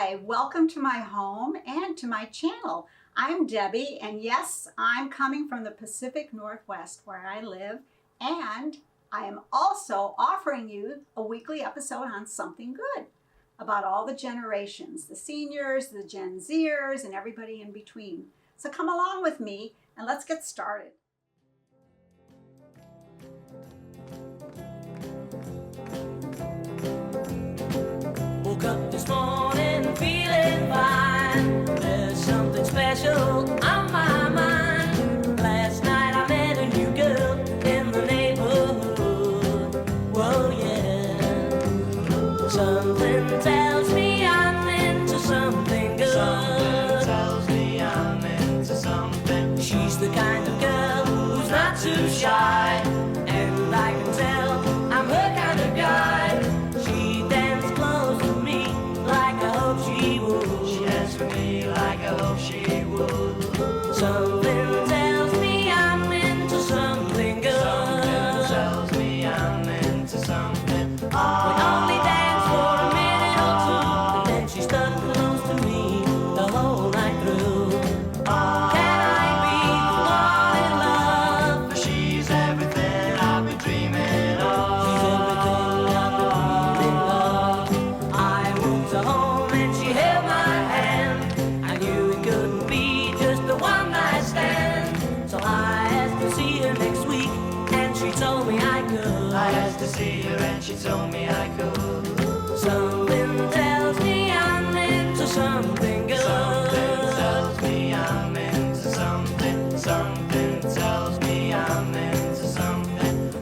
Hi, welcome to my home and to my channel. I'm Debbie, and yes, I'm coming from the Pacific Northwest where I live, and I am also offering you a weekly episode on something good about all the generations, the seniors, the Gen Zers, and everybody in between. So come along with me and let's get started. Woke up this morning feeling fine. There's something special on my mind. Last night I met a new girl in the neighborhood. Whoa, yeah. Something tells me I'm into something good. Something tells me I'm into something. She's the kind of girl who's not too shy, and I can tell I'm her kind of guy. She danced close to me like I hope she would. She danced for me like I hope she would. Something tells me I'm into something good. Something tells me I'm into something. We only danced for a minute or two, and then she stuck close to me the whole night through. Can I be the one in love? For she's everything I've been dreaming of. She's everything I've been dreaming of. I moved her home and she held my hand. I knew it couldn't be just a one night stand. So I asked to see her next week, and she told me I could. I asked to see her and she told me I could. Something tells me I'm into something good. Something tells me I'm into something. Something tells me I'm into something.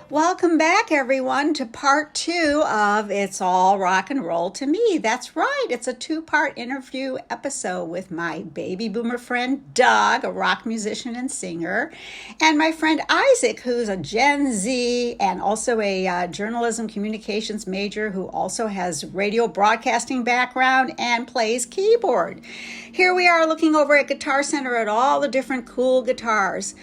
Welcome back, everyone, to part two of It's All Rock and Roll to Me. That's right, it's a two-part interview episode with my baby boomer friend, Doug, a rock musician and singer, and my friend Isaac, who's a Gen Z and also a journalism communications major who also has radio broadcasting background and plays keyboard. Here we are looking over at Guitar Center at all the different cool guitars.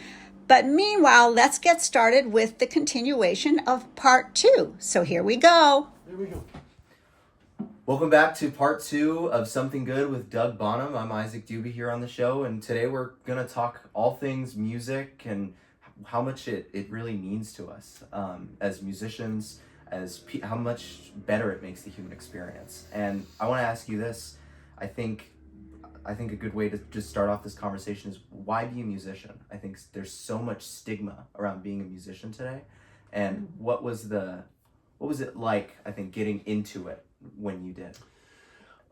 But meanwhile, let's get started with the continuation of part two. So here we go. There we go. Welcome back to part two of Something Good with Doug Bonham. I'm Isaac Doobie here on the show, and today we're going to talk all things music and how much it really means to us as musicians, how much better it makes the human experience. And I want to ask you this. I think a good way to just start off this conversation is, why be a musician? I think there's so much stigma around being a musician today. And what was it like, I think, getting into it when you did?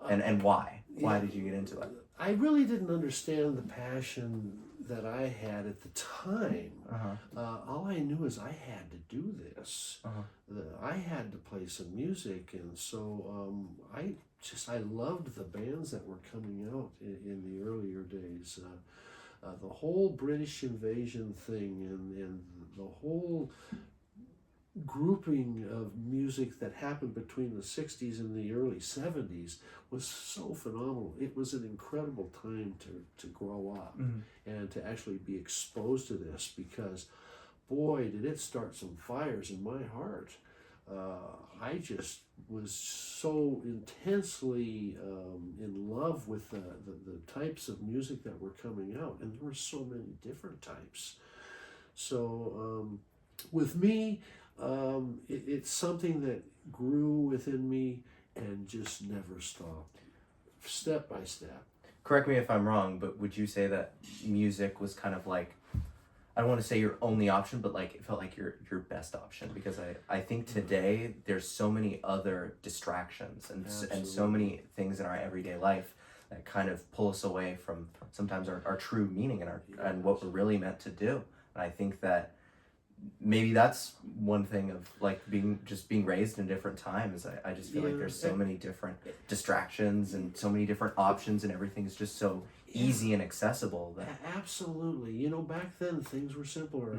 And why? Why did you get into it? I really didn't understand the passion that I had at the time. All I knew is I had to do this. I had to play some music, and so I loved the bands that were coming out in the earlier days. The whole British invasion thing and the whole grouping of music that happened between the 60s and the early 70s was so phenomenal. It was an incredible time to grow up and to actually be exposed to this, because boy, did it start some fires in my heart. I just was so intensely in love with the types of music that were coming out, and there were so many different types. So with me, it's something that grew within me and just never stopped, step by step. Correct me if I'm wrong, but would you say that music was kind of like, I don't want to say your only option, but like it felt like your best option? Because I think today there's so many other distractions and so many things in our everyday life that kind of pull us away from sometimes our true meaning and what we're really meant to do. And I think that maybe that's one thing of like being raised in different times. I just feel like there's so many different distractions and so many different options, and everything's just so easy and accessible. Absolutely. Back then things were simpler.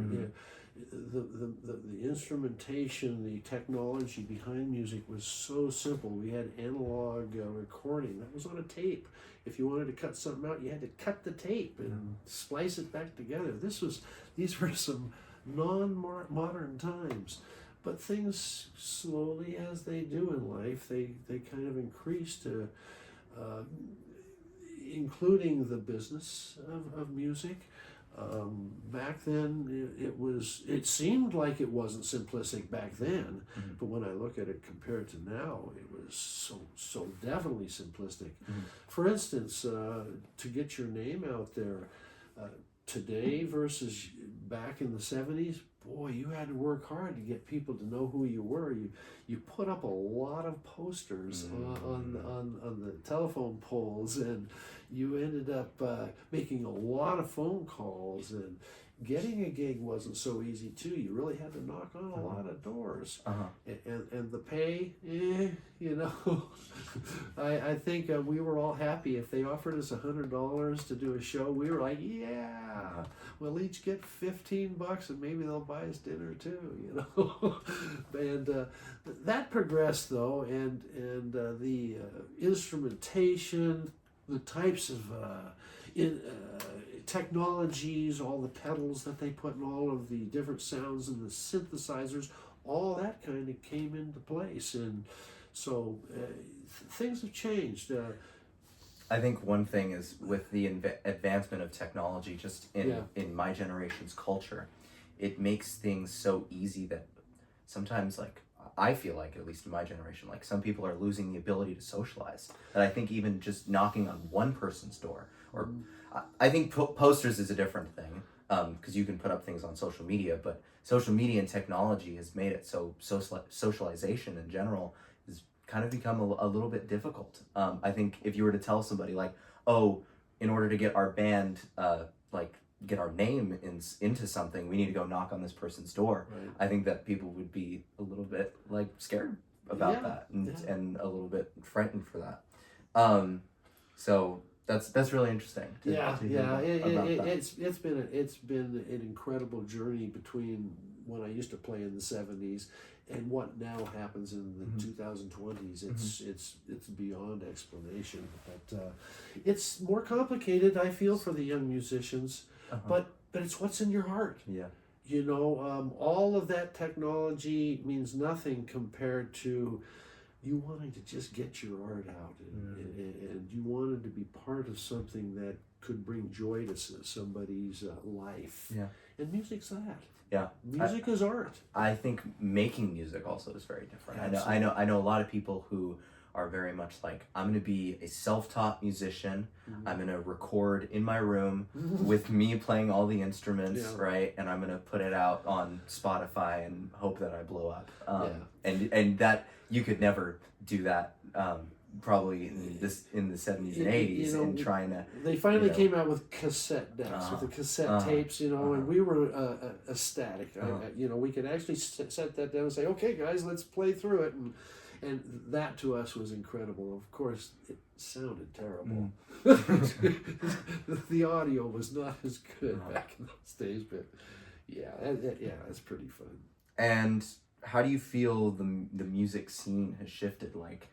the instrumentation, the technology behind music was so simple. We had analog recording that was on a tape. If you wanted to cut something out, you had to cut the tape and splice it back together. These were some non-modern times, but things slowly, as they do in life, they kind of increased to, including the business of music. Back then, it seemed like it wasn't simplistic back then, but when I look at it compared to now, it was so definitely simplistic. For instance, to get your name out there today versus back in the 70s, boy, you had to work hard to get people to know who you were. You put up a lot of posters on the telephone poles, and you ended up making a lot of phone calls, and getting a gig wasn't so easy too. You really had to knock on a lot of doors, and the pay, I think we were all happy if they offered us $100 to do a show. We were like, yeah, we'll each get $15, and maybe they'll buy us dinner too, And that progressed though, and the instrumentation, the types of technologies, all the pedals that they put in all of the different sounds and the synthesizers, all that kind of came into place, and so things have changed. I think one thing is with the advancement of technology, just in my generation's culture, it makes things so easy that sometimes, like, I feel like, at least in my generation, like some people are losing the ability to socialize. And I think even just knocking on one person's door, or I think posters is a different thing, because you can put up things on social media, but social media and technology has made it so socialization in general has kind of become a little bit difficult. I think if you were to tell somebody like, oh, in order to get our band, get our name into something, we need to go knock on this person's door. Right. I think that people would be a little bit like scared about that and a little bit frightened for that. So that's really interesting. To hear about that. It's been an incredible journey between when I used to play in the 70s and what now happens in the 2020s. It's beyond explanation. But it's more complicated, I feel, for the young musicians. But it's what's in your heart. Yeah. All of that technology means nothing compared to you wanting to just get your art out, and you wanted to be part of something that could bring joy to somebody's life. Yeah. And music's that. Yeah. Music is art. I think making music also is very different. Absolutely. I know a lot of people who are very much like, I'm going to be a self-taught musician. I'm going to record in my room with me playing all the instruments, right? And I'm going to put it out on Spotify and hope that I blow up. And that you could never do that. Probably in the 70s and 80s, and trying to. They finally came out with cassette decks, with the cassette tapes, and we were ecstatic. We could actually set that down and say, "Okay, guys, let's play through it," and that to us was incredible. Of course, it sounded terrible. The audio was not as good back in those days, but that's pretty fun. And how do you feel the music scene has shifted? Like,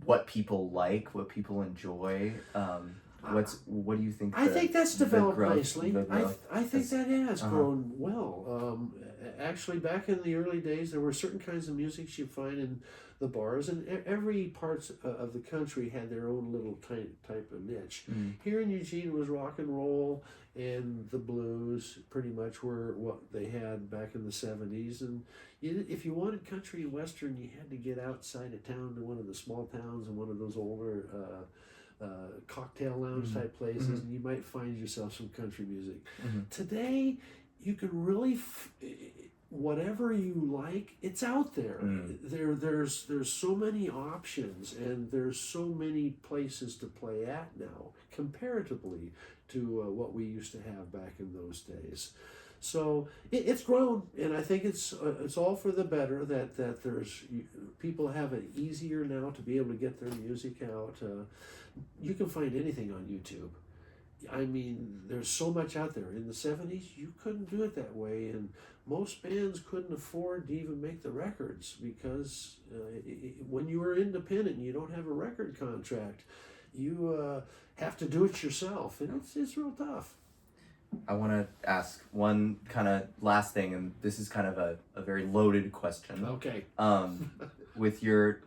what people like, what people enjoy. What do you think? I think that's developed nicely. I think has, that has grown well. Actually, back in the early days, there were certain kinds of music you find in the bars, and every parts of the country had their own little type of niche. Here in Eugene, it was rock and roll, and the blues pretty much were what they had back in the 70s. And if you wanted country and western, you had to get outside of town to one of the small towns and one of those older cocktail lounge type places, and you might find yourself some country music. Today, you can really whatever you like, it's out there. There's so many options, and there's so many places to play at now comparatively to what we used to have back in those days. So it's grown, and I think it's all for the better that there's people have it easier now to be able to get their music out. You can find anything on YouTube. I mean, there's so much out there. In the 70s, you couldn't do it that way, and most bands couldn't afford to even make the records because when you were independent and you don't have a record contract, you have to do it yourself, and it's real tough. I want to ask one kind of last thing, and this is kind of a very loaded question. Okay. With your,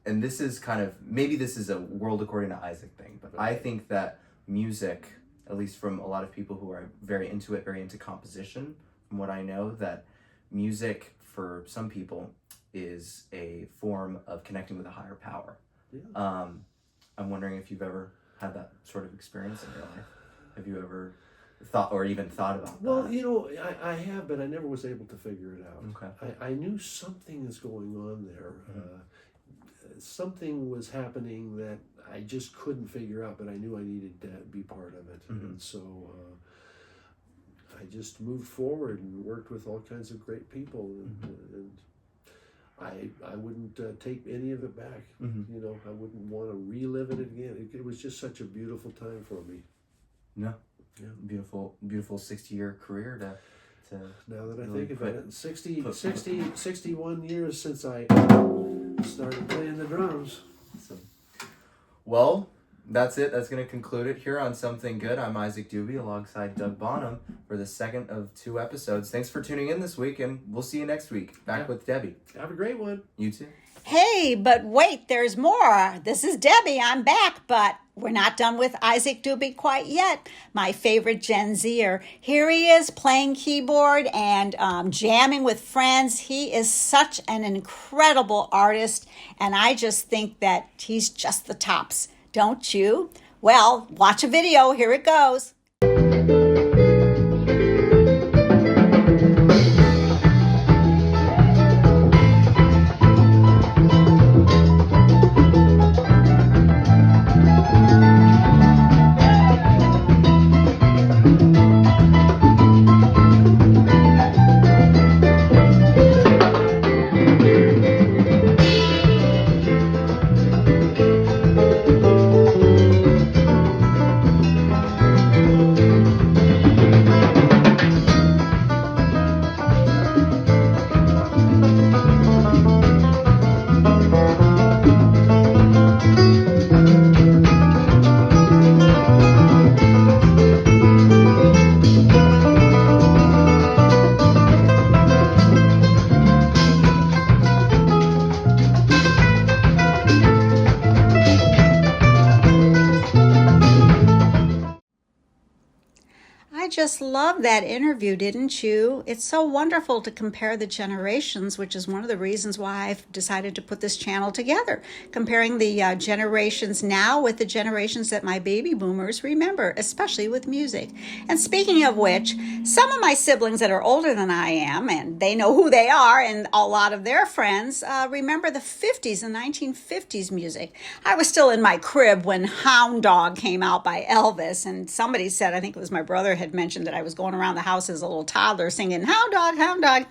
and this is kind of, maybe this is a World According to Isaac thing, but I think that music, at least from a lot of people who are very into it, very into composition, from what I know, that music for some people is a form of connecting with a higher power. Yeah. I'm wondering if you've ever had that sort of experience in your life. Have you ever thought about that? Well, you know, I have, but I never was able to figure it out. Okay. I knew something is going on there. Something was happening that I just couldn't figure out, but I knew I needed to be part of it. And so I just moved forward and worked with all kinds of great people. And I wouldn't take any of it back. You know, I wouldn't want to relive it again. It was just such a beautiful time for me. No. Yeah. Beautiful 60-year career to now that I really think about it, 61 years since I started playing the drums. Awesome. Well, that's it. That's going to conclude it here on Something Good. I'm Isaac Doobie alongside Doug Bonham for the second of 2 episodes. Thanks for tuning in this week, and we'll see you next week. Back with Debbie. Have a great one. You too. Hey, but wait, there's more. This is Debbie. I'm back, but we're not done with Isaac Doobie quite yet. My favorite Gen Zer. Here he is playing keyboard and jamming with friends. He is such an incredible artist, and I just think that he's just the tops. Don't you? Well, watch a video. Here it goes. Just love that interview, didn't you? It's so wonderful to compare the generations, which is one of the reasons why I've decided to put this channel together, comparing the generations now with the generations that my baby boomers remember, especially with music. And speaking of which, some of my siblings that are older than I am, and they know who they are, and a lot of their friends remember the 50s and 1950s music. I was still in my crib when Hound Dog came out by Elvis, and somebody said, I think it was my brother had mentioned that I was going around the house as a little toddler singing Hound Dog, Hound Dog,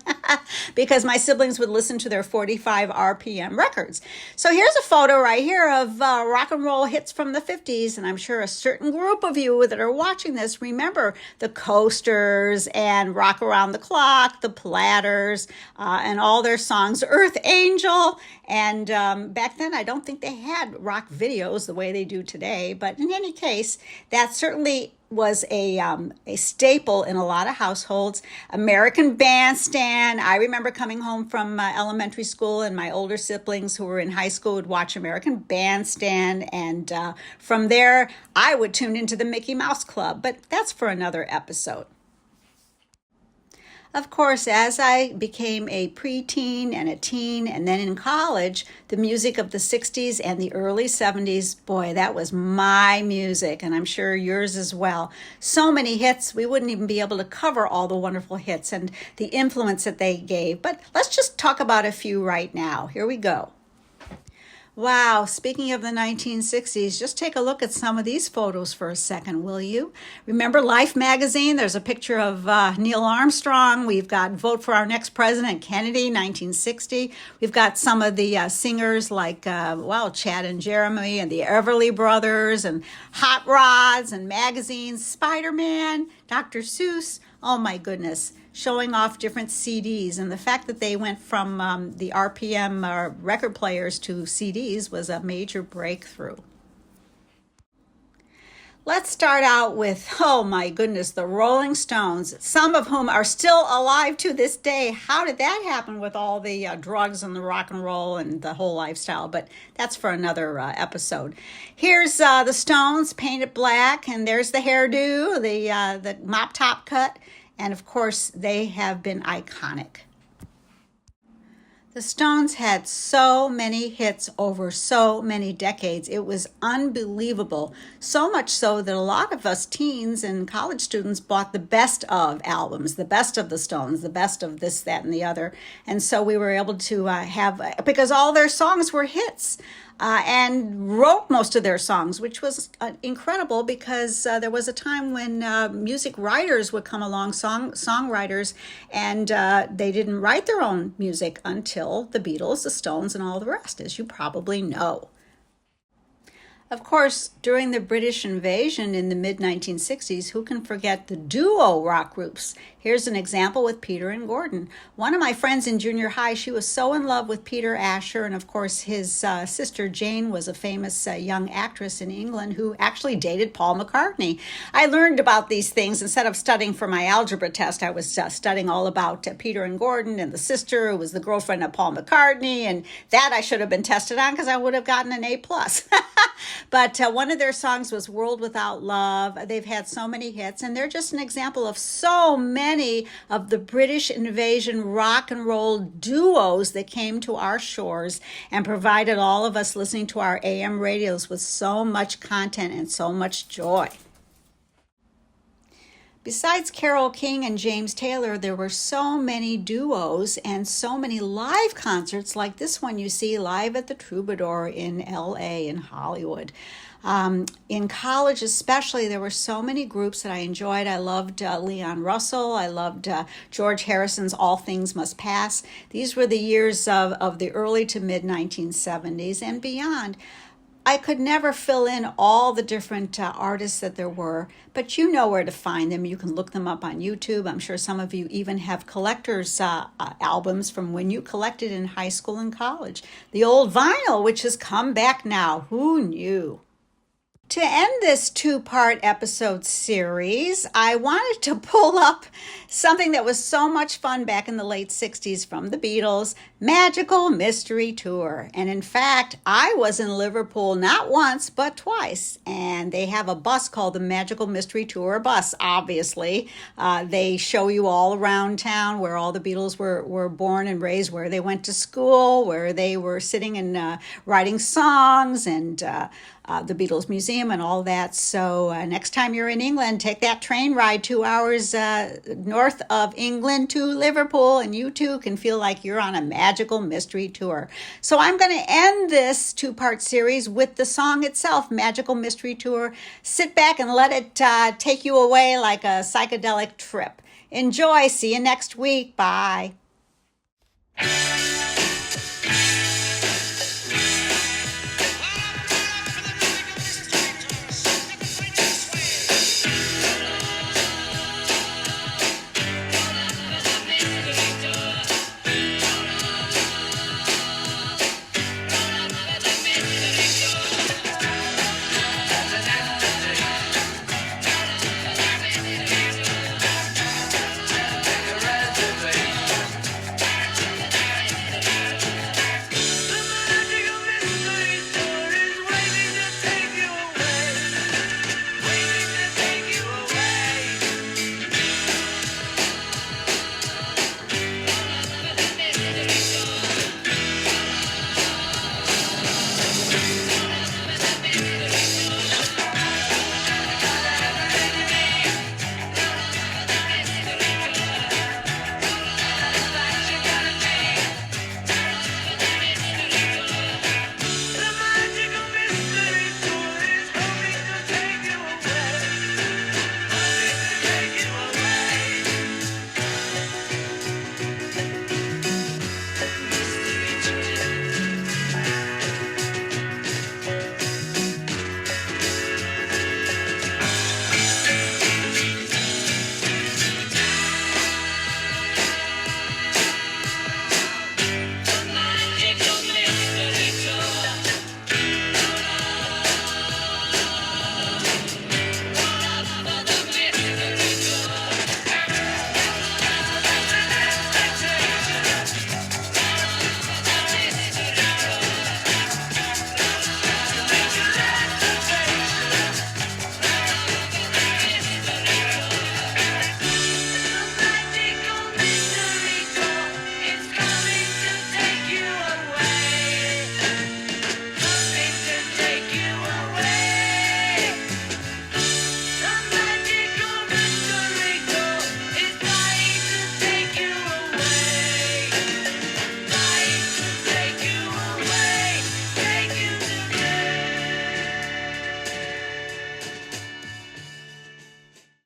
because my siblings would listen to their 45 RPM records. So here's a photo right here of rock and roll hits from the 50s, and I'm sure a certain group of you that are watching this remember the Coasters and Rock Around the Clock, the Platters, and all their songs, Earth Angel. And back then, I don't think they had rock videos the way they do today, but in any case, that certainly was a staple in a lot of households. American Bandstand. I remember coming home from elementary school, and my older siblings who were in high school would watch American Bandstand. And from there, I would tune into the Mickey Mouse Club. But that's for another episode. Of course, as I became a preteen and a teen and then in college, the music of the 60s and the early 70s, boy, that was my music, and I'm sure yours as well. So many hits, we wouldn't even be able to cover all the wonderful hits and the influence that they gave. But let's just talk about a few right now. Here we go. Wow, speaking of the 1960s, just take a look at some of these photos for a second, will you? Remember Life magazine? There's a picture of Neil Armstrong. We've got Vote for Our Next President, Kennedy, 1960. We've got some of the singers like, Chad and Jeremy and the Everly Brothers and Hot Rods and magazines, Spider-Man, Dr. Seuss. Oh my goodness, showing off different CDs. And the fact that they went from the RPM record players to CDs was a major breakthrough. Let's start out with, oh my goodness, the Rolling Stones, some of whom are still alive to this day. How did that happen with all the drugs and the rock and roll and the whole lifestyle? But that's for another episode. Here's the Stones painted black, and there's the hairdo, the mop top cut. And of course, they have been iconic. The Stones had so many hits over so many decades. It was unbelievable. So much so that a lot of us teens and college students bought the best of albums, the best of the Stones, the best of this, that, and the other. And so we were able to because all their songs were hits. And wrote most of their songs, which was incredible because there was a time when music writers would come along, songwriters, and they didn't write their own music until the Beatles, the Stones, and all the rest, as you probably know. Of course, during the British invasion in the mid-1960s, who can forget the duo rock groups? Here's an example with Peter and Gordon. One of my friends in junior high, she was so in love with Peter Asher, and of course his sister Jane was a famous young actress in England who actually dated Paul McCartney. I learned about these things. Instead of studying for my algebra test, I was studying all about Peter and Gordon and the sister who was the girlfriend of Paul McCartney, and that I should have been tested on because I would have gotten an A+. But one of their songs was World Without Love. They've had so many hits, and they're just an example of so many of the British invasion rock and roll duos that came to our shores and provided all of us listening to our AM radios with so much content and so much joy. Besides Carole King and James Taylor, there were so many duos and so many live concerts like this one you see live at the Troubadour in LA, in Hollywood. In college especially, there were so many groups that I enjoyed. I loved Leon Russell. I loved George Harrison's All Things Must Pass. These were the years of the early to mid-1970s and beyond. I could never fill in all the different artists that there were, but you know where to find them. You can look them up on YouTube. I'm sure some of you even have collector's albums from when you collected in high school and college. The old vinyl, which has come back now. Who knew? To end this two-part episode series, I wanted to pull up something that was so much fun back in the late 60s from the Beatles, Magical Mystery Tour. And in fact, I was in Liverpool not once, but twice. And they have a bus called the Magical Mystery Tour bus, obviously. They show you all around town where all the Beatles were born and raised, where they went to school, where they were sitting and writing songs, and the Beatles Museum and all that. So next time you're in England, take that train ride 2 hours north of England to Liverpool, and you too can feel like you're on a magical mystery tour. So I'm going to end this two-part series with the song itself, Magical Mystery Tour. Sit back and let it take you away like a psychedelic trip. Enjoy. See you next week. Bye.